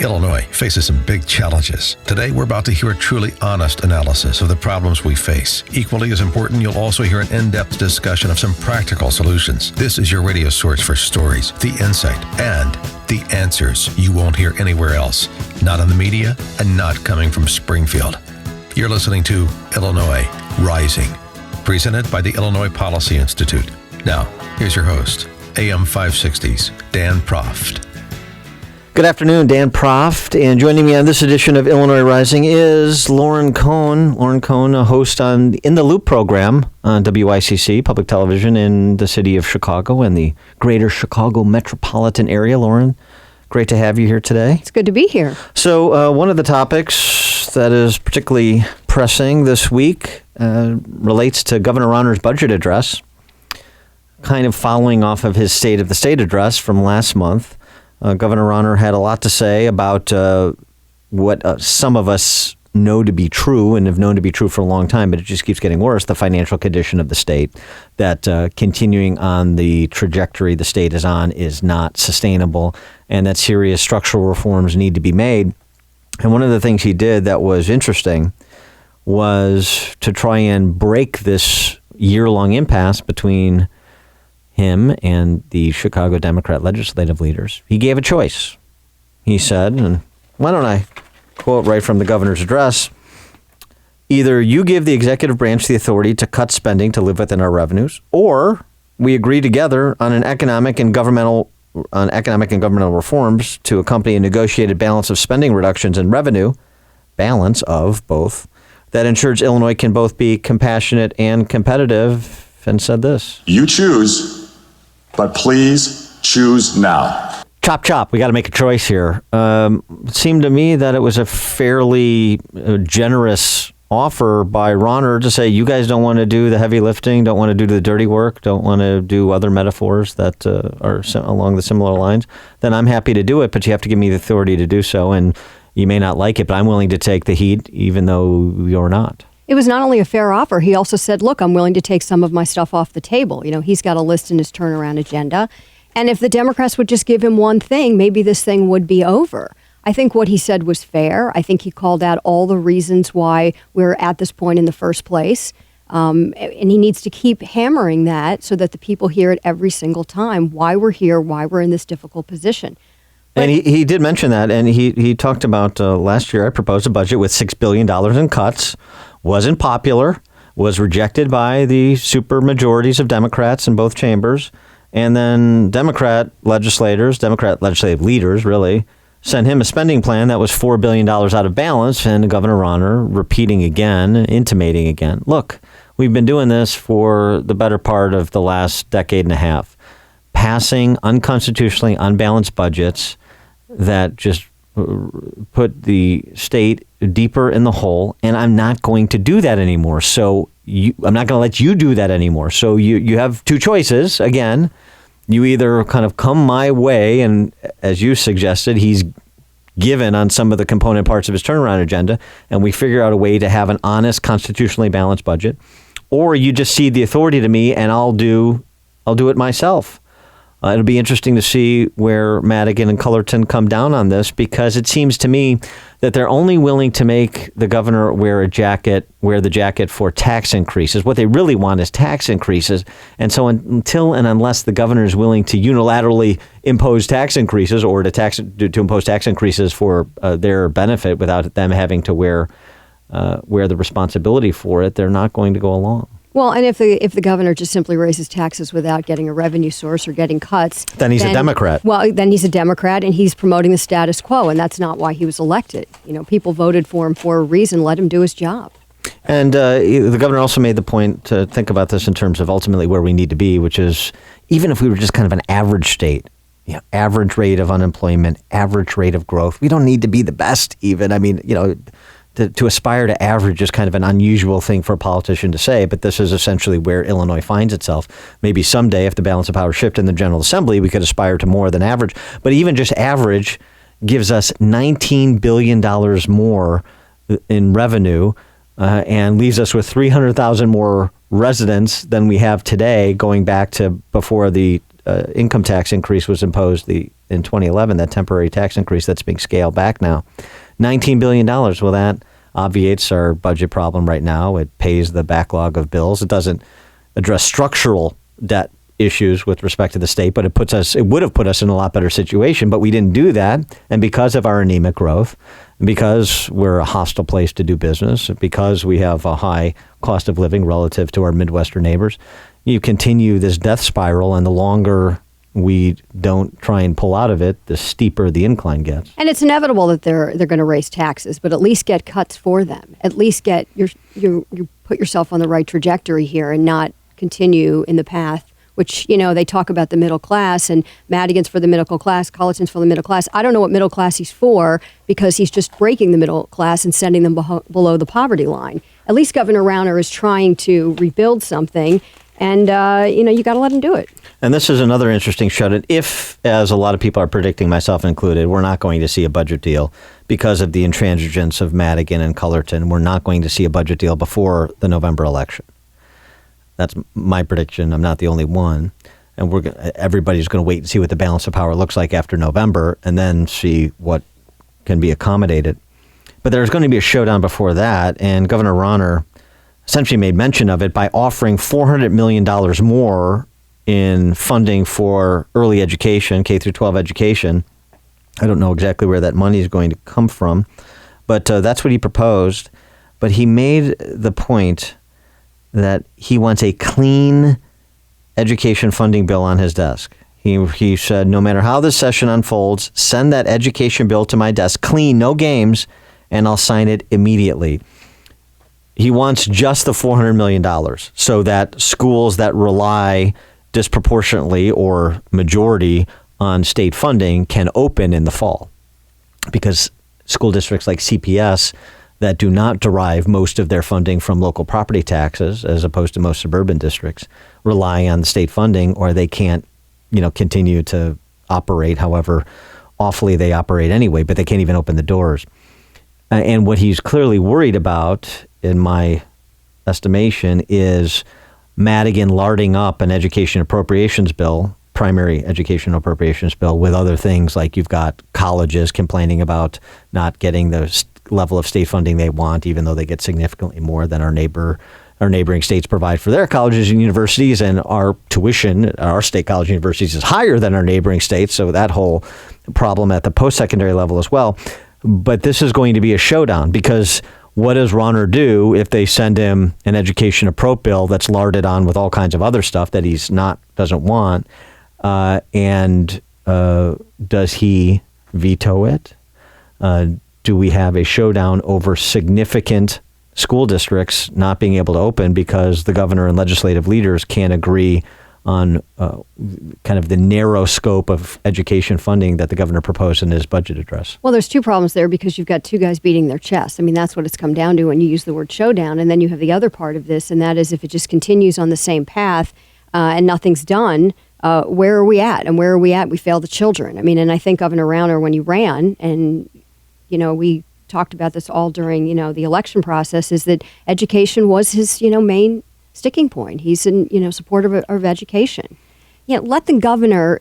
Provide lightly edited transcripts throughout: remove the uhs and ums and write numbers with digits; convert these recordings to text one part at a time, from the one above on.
Illinois faces some big challenges. Today, we're about to hear a truly honest analysis of the problems we face. Equally as important, you'll also hear an in-depth discussion of some practical solutions. This is your radio source for stories, the insight, and the answers you won't hear anywhere else. Not in the media and not coming from Springfield. You're listening to Illinois Rising, presented by the Illinois Policy Institute. Now, here's your host, AM 560's Dan Proft. Good afternoon, Dan Proft, and joining me on this edition of Illinois Rising is Lauren Cohn. Lauren Cohn, a host on In the Loop program on WICC, public television in the city of Chicago and the greater Chicago metropolitan area. Lauren, great to have you here today. It's good to be here. So one of the topics that is particularly pressing this week relates to Governor Rauner's budget address, kind of following off of his State of the State address from last month. Governor Rauner had a lot to say about what some of us know to be true and have known to be true for a long time, but it just keeps getting worse, the financial condition of the state, that continuing on the trajectory the state is on is not sustainable, and that serious structural reforms need to be made. And one of the things he did that was interesting was to try and break this year-long impasse between him and the Chicago Democrat legislative leaders. He gave a choice. He said, and why don't I quote right from the governor's address, either you give the executive branch the authority to cut spending to live within our revenues, or we agree together on economic and governmental reforms to accompany a negotiated balance of spending reductions and revenue, balance of both, that ensures Illinois can both be compassionate and competitive, and said this. You choose, but please choose now. Chop, chop. We got to make a choice here. It seemed to me that it was a fairly generous offer by Rauner to say, you guys don't want to do the heavy lifting, don't want to do the dirty work, don't want to do other metaphors that are along the similar lines, then I'm happy to do it, but you have to give me the authority to do so. And you may not like it, but I'm willing to take the heat, even though you're not. It was not only a fair offer, he also said, look, I'm willing to take some of my stuff off the table. You know, he's got a list in his turnaround agenda. And if the Democrats would just give him one thing, maybe this thing would be over. I think what he said was fair. I think he called out all the reasons why we're at this point in the first place. And he needs to keep hammering that so that the people hear it every single time, why we're here, why we're in this difficult position. But, and he did mention that, and he talked about last year I proposed a budget with $6 billion in cuts. Wasn't popular, was rejected by the super majorities of Democrats in both chambers. And then Democrat legislative leaders, really, sent him a spending plan that was $4 billion out of balance. And Governor Rauner repeating again, intimating again, look, we've been doing this for the better part of the last decade and a half, passing unconstitutionally unbalanced budgets that just put the state deeper in the hole, and I'm not going to do that anymore. So I'm not going to let you do that anymore. So you have two choices. Again, you either kind of come my way, and as you suggested, he's given on some of the component parts of his turnaround agenda, and we figure out a way to have an honest, constitutionally balanced budget, or you just cede the authority to me, and I'll do it myself. It'll be interesting to see where Madigan and Cullerton come down on this, because it seems to me that they're only willing to make the governor wear the jacket for tax increases. What they really want is tax increases. And so until and unless the governor is willing to unilaterally impose tax increases or to impose tax increases for their benefit without them having to wear the responsibility for it, they're not going to go along. Well, and if the governor just simply raises taxes without getting a revenue source or getting cuts, then he's a Democrat. Well, then he's a Democrat, and he's promoting the status quo, and that's not why he was elected. You know, people voted for him for a reason. Let him do his job. And the governor also made the point to think about this in terms of ultimately where we need to be, which is even if we were just kind of an average state, average rate of unemployment, average rate of growth, we don't need to be the best even. I mean, to aspire to average is kind of an unusual thing for a politician to say, but this is essentially where Illinois finds itself. Maybe someday, if the balance of power shift in the General Assembly, we could aspire to more than average. But even just average gives us $19 billion more in revenue and leaves us with 300,000 more residents than we have today, going back to before the income tax increase was imposed in 2011, that temporary tax increase that's being scaled back now. $19 billion. Well, that obviates our budget problem right now. It pays the backlog of bills. It doesn't address structural debt issues with respect to the state, but it would have put us in a lot better situation, but we didn't do that. And because of our anemic growth, because we're a hostile place to do business, because we have a high cost of living relative to our Midwestern neighbors, you continue this death spiral, and the longer we don't try and pull out of it, the steeper the incline gets. And it's inevitable that they're going to raise taxes, but at least get cuts for them. At least get you put yourself on the right trajectory here and not continue in the path, which, they talk about the middle class and Madigan's for the middle class, Colleton's for the middle class. I don't know what middle class he's for, because he's just breaking the middle class and sending them below the poverty line. At least Governor Rauner is trying to rebuild something, and, you got to let him do it. And this is another interesting shut-in. If, as a lot of people are predicting, myself included, we're not going to see a budget deal because of the intransigence of Madigan and Cullerton, we're not going to see a budget deal before the November election. That's my prediction. I'm not the only one. And everybody's going to wait and see what the balance of power looks like after November and then see what can be accommodated. But there's going to be a showdown before that. And Governor Rauner essentially made mention of it by offering $400 million more in funding for early education, K through 12 education. I don't know exactly where that money is going to come from, but that's what he proposed. But he made the point that he wants a clean education funding bill on his desk. He said, no matter how this session unfolds, send that education bill to my desk, clean, no games, and I'll sign it immediately. He wants just the $400 million so that schools that rely disproportionately or majority on state funding can open in the fall. Because school districts like CPS that do not derive most of their funding from local property taxes, as opposed to most suburban districts, rely on state funding, or they can't, continue to operate however awfully they operate anyway, but they can't even open the doors. And what he's clearly worried about, in my estimation, is Madigan larding up an education appropriations bill, primary education appropriations bill, with other things like you've got colleges complaining about not getting the level of state funding they want, even though they get significantly more than our neighboring states provide for their colleges and universities, and our tuition, our state college universities, is higher than our neighboring states, so that whole problem at the post-secondary level as well. But this is going to be a showdown, because what does Rauner do if they send him an education appropriate bill that's larded on with all kinds of other stuff that doesn't want? And does he veto it? Do we have a showdown over significant school districts not being able to open because the governor and legislative leaders can't agree on kind of the narrow scope of education funding that the governor proposed in his budget address? Well, there's two problems there, because you've got two guys beating their chests. I mean, that's what it's come down to when you use the word showdown. And then you have the other part of this, and that is if it just continues on the same path and nothing's done, where are we at? And where are we at? We fail the children. I mean, and I think Governor Rauner, when he ran, and, we talked about this all during, the election process, is that education was his, main sticking point. He's in, support of education. Let the governor,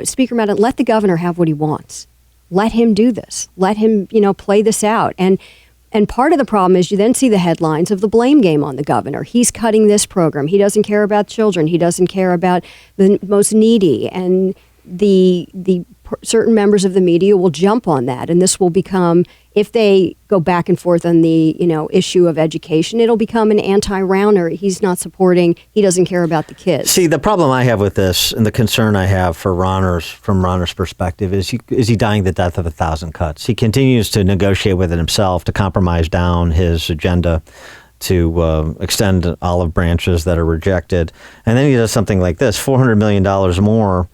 Speaker Madden, let the governor have what he wants. Let him do this. Let him, play this out. And part of the problem is you then see the headlines of the blame game on the governor. He's cutting this program. He doesn't care about children. He doesn't care about the most needy. And the certain members of the media will jump on that, and this will become, if they go back and forth on the issue of education, it'll become an anti-Rauner. He's not supporting. He doesn't care about the kids. See, the problem I have with this, and the concern I have from Rauner's perspective, is he dying the death of 1,000 cuts? He continues to negotiate with it himself to compromise down his agenda to extend olive branches that are rejected, and then he does something like this: $400 million more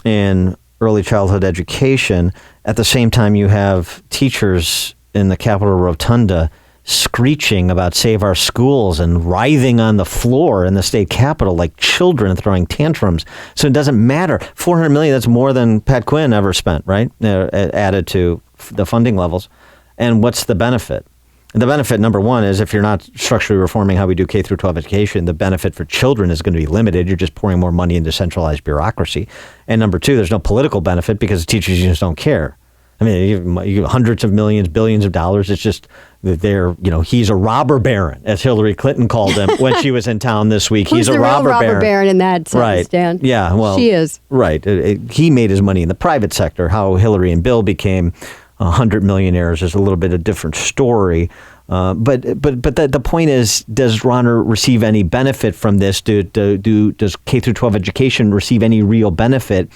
in early childhood education. At the same time, you have teachers in the Capitol Rotunda screeching about save our schools and writhing on the floor in the state capitol like children throwing tantrums. So it doesn't matter. $400 million, that's more than Pat Quinn ever spent, right? Added to the funding levels. And what's the benefit? The benefit, number one, is if you're not structurally reforming how we do K through 12 education, the benefit for children is going to be limited. You're just pouring more money into centralized bureaucracy. And number two, there's no political benefit because the teachers just don't care. I mean, you have hundreds of millions, billions of dollars. It's just that he's a robber baron, as Hillary Clinton called him when she was in town this week. He's a the robber real baron. baron in that sense, Right. Dan. Yeah, well, she is. Right. He made his money in the private sector. How Hillary and Bill became 100 millionaires is a little bit a different story. But the point is, does Rauner receive any benefit from this? Does K through 12 education receive any real benefit?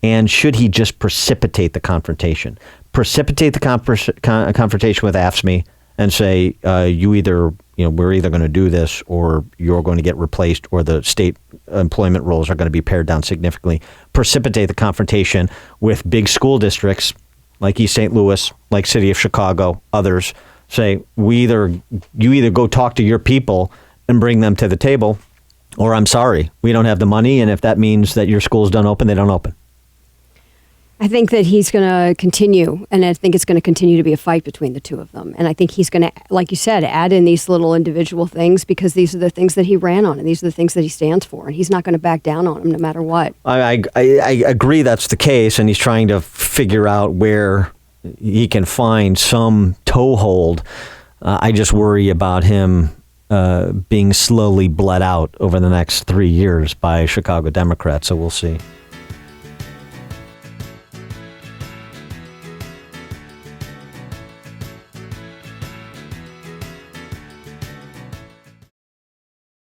And should he just precipitate the confrontation? Precipitate the confrontation with AFSCME and say, we're either going to do this or you're going to get replaced or the state employment rolls are going to be pared down significantly. Precipitate the confrontation with big school districts like East St. Louis, like City of Chicago, others. Say, you either go talk to your people and bring them to the table, or I'm sorry, we don't have the money, and if that means that your schools don't open, they don't open. I think that he's going to continue, and I think it's going to continue to be a fight between the two of them. And I think he's going to, like you said, add in these little individual things because these are the things that he ran on, and these are the things that he stands for, and he's not going to back down on them no matter what. I agree that's the case, and he's trying to figure out where he can find some toehold. I just worry about him being slowly bled out over the next 3 years by Chicago Democrats, so we'll see.